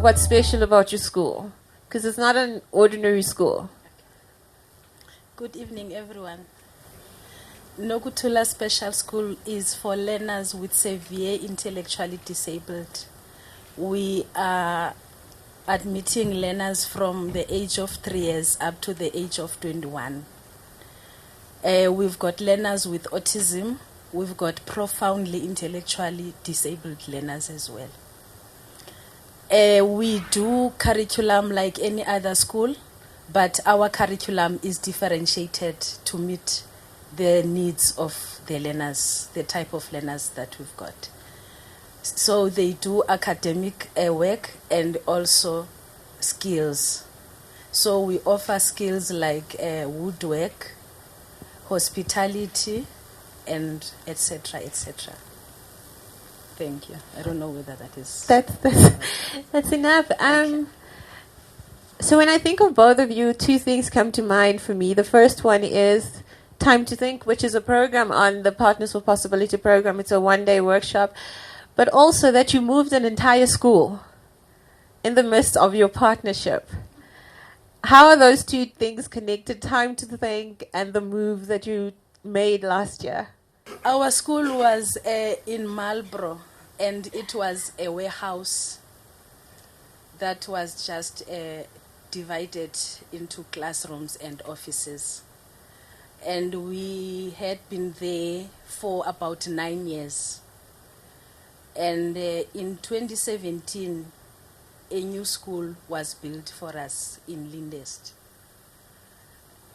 what's special about your school? Because it's not an ordinary school. Good evening, everyone. Nokuthula Special School is for learners with severe intellectually disabled. We are admitting learners from the age of 3 years up to the age of 21. We've got learners with autism. We've got profoundly intellectually disabled learners as well. We do curriculum like any other school, but our curriculum is differentiated to meet the needs of the learners, the type of learners that we've got. So they do academic work and also skills. So we offer skills like woodwork, hospitality, and etc., etc. Thank you. I don't know whether that is... That's enough. So when I think of both of you, two things come to mind for me. The first one is Time to Think, which is a program on the Partners for Possibility program. It's a one-day workshop. But also that you moved an entire school in the midst of your partnership. How are those two things connected, Time to Think and the move that you made last year? Our school was in Marlborough, and it was a warehouse that was just divided into classrooms and offices. And we had been there for about 9 years. And in 2017, a new school was built for us in Lindest.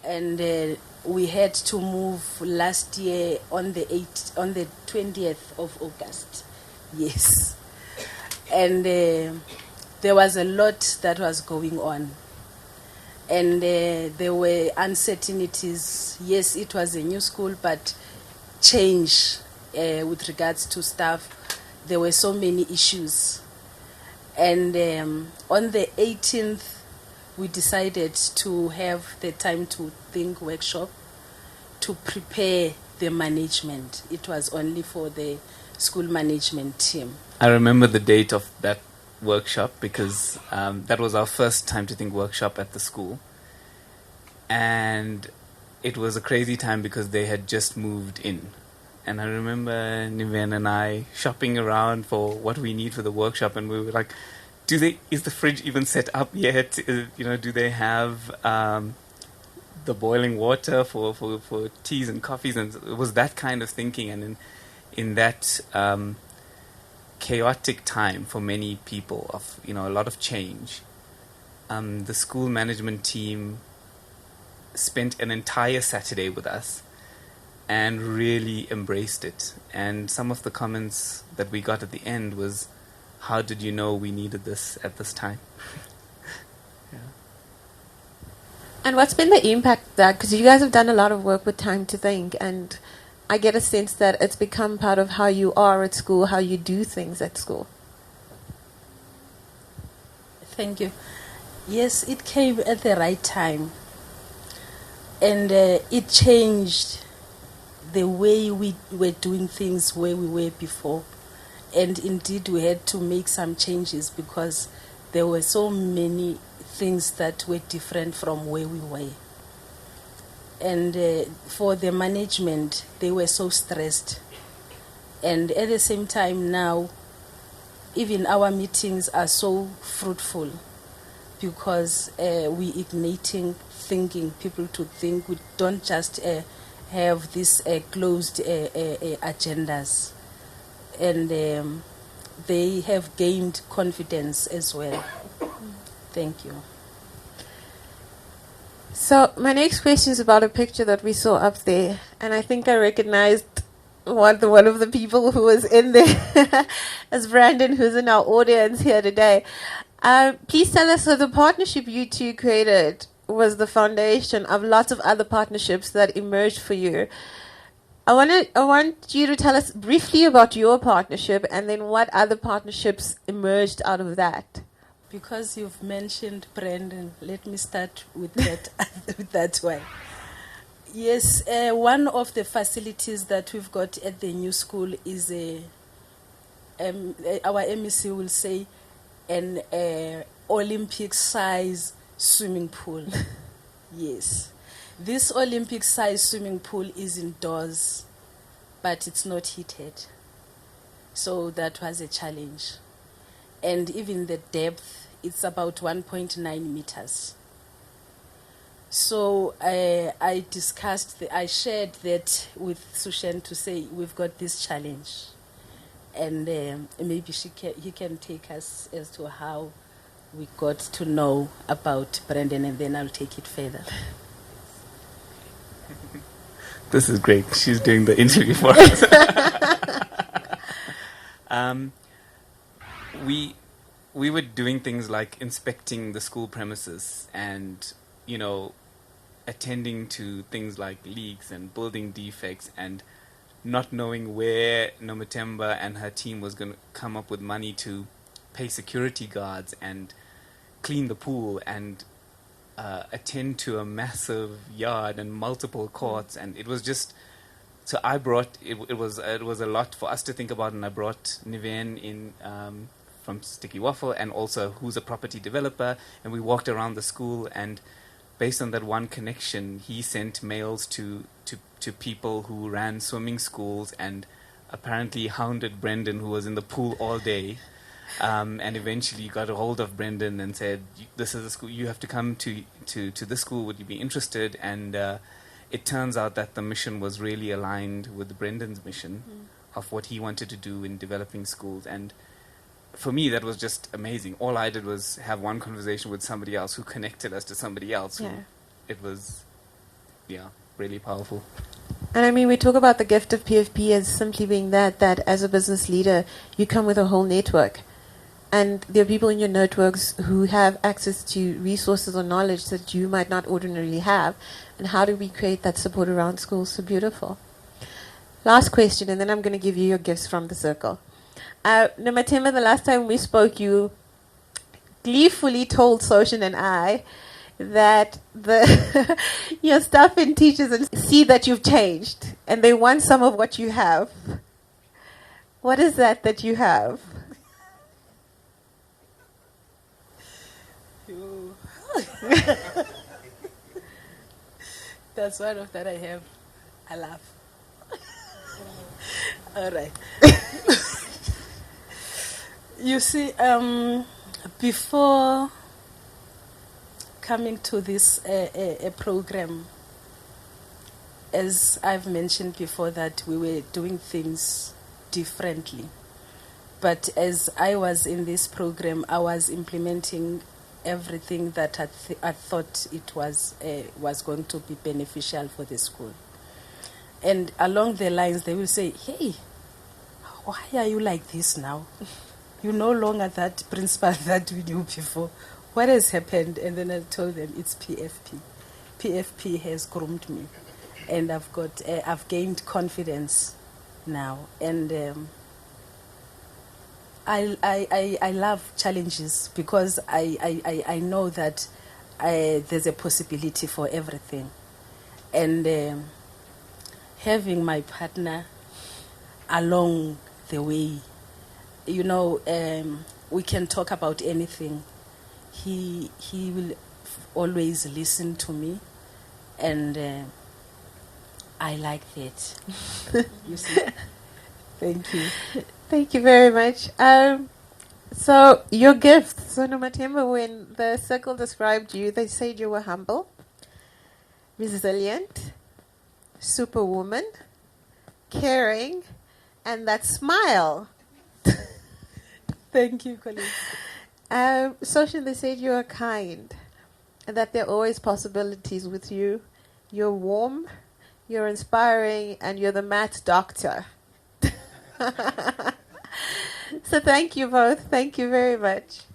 And we had to move last year on the 20th of August. Yes. And there was a lot that was going on. And there were uncertainties. Yes, it was a new school, but change with regards to staff. There were so many issues. And on the 18th, we decided to have the Time to Think workshop to prepare the management. It was only for the school management team. I remember the date of that workshop because that was our first Time to Think workshop at the school. And it was a crazy time because they had just moved in. And I remember Niven and I shopping around for what we need for the workshop, and we were like, is the fridge even set up yet? Do they have the boiling water for teas and coffees? And it was that kind of thinking. And in that chaotic time for many people of, a lot of change, the school management team spent an entire Saturday with us and really embraced it. And some of the comments that we got at the end was, how did you know we needed this at this time? Yeah. And what's been the impact of that? Because you guys have done a lot of work with Time to Think, and I get a sense that it's become part of how you are at school, how you do things at school. Thank you. Yes, it came at the right time. And it changed the way we were doing things where we were before. And indeed, we had to make some changes because there were so many things that were different from where we were. And for the management, they were so stressed. And at the same time now, even our meetings are so fruitful because we igniting thinking, people to think. We don't just have these closed agendas. And they have gained confidence as well. Thank you. So my next question is about a picture that we saw up there, and I think I recognized one of the people who was in there as Brandon, who's in our audience here today. Please tell us, so the partnership you two created was the foundation of lots of other partnerships that emerged for you. I want you to tell us briefly about your partnership and then what other partnerships emerged out of that. Because you've mentioned Brandon, let me start with that, with that one. Yes, one of the facilities that we've got at the new school is our MEC will say an Olympic-size swimming pool. Yes. This Olympic-size swimming pool is indoors, but it's not heated. So that was a challenge. And even the depth, it's about 1.9 meters. So I shared that with Sushen to say, we've got this challenge. And maybe he can take us as to how we got to know about Brandon, and then I'll take it further. This is great. She's doing the interview for us. We were doing things like inspecting the school premises and, attending to things like leaks and building defects and not knowing where Nomuthula and her team was going to come up with money to pay security guards and clean the pool and attend to a massive yard and multiple courts, and it was just. So I brought it was a lot for us to think about, and I brought Niven in from Sticky Waffle, and also who's a property developer, and we walked around the school, and based on that one connection, he sent mails to people who ran swimming schools and apparently hounded Brendan, who was in the pool all day. And eventually got a hold of Brendan and said, "This is a school. You have to come to this school. Would you be interested?" And it turns out that the mission was really aligned with Brendan's mission of what he wanted to do in developing schools. And for me, that was just amazing. All I did was have one conversation with somebody else who connected us to somebody else. Yeah. It was, really powerful. And I mean, we talk about the gift of PFP as simply being that as a business leader, you come with a whole network. And there are people in your networks who have access to resources or knowledge that you might not ordinarily have. And how do we create that support around schools? So beautiful. Last question, and then I'm going to give you your gifts from the circle. Nomuthula, the last time we spoke, you gleefully told Soshin and I that your staff and teachers see that you've changed, and they want some of what you have. What is that you have? That's one of that I have. I laugh. All right. You see, before coming to this a program, as I've mentioned before, that we were doing things differently. But as I was in this program, I was implementing everything that I thought it was going to be beneficial for the school. And along the lines, they will say, "Hey, why are you like this now? You're no longer that principal that we knew before. What has happened?" And then I told them, it's PFP. PFP has groomed me, and I've gained confidence now. And I love challenges because I know that there's a possibility for everything. And having my partner along the way, we can talk about anything. He will always listen to me, and I like that. You see? Thank you. Thank you very much. So your gift. So Nomuthula, when the circle described you, they said you were humble, resilient, superwoman, caring, and that smile. Thank you, colleagues. Social, they said you are kind, and that there are always possibilities with you. You're warm, you're inspiring, and you're the math doctor. So thank you both. Thank you very much.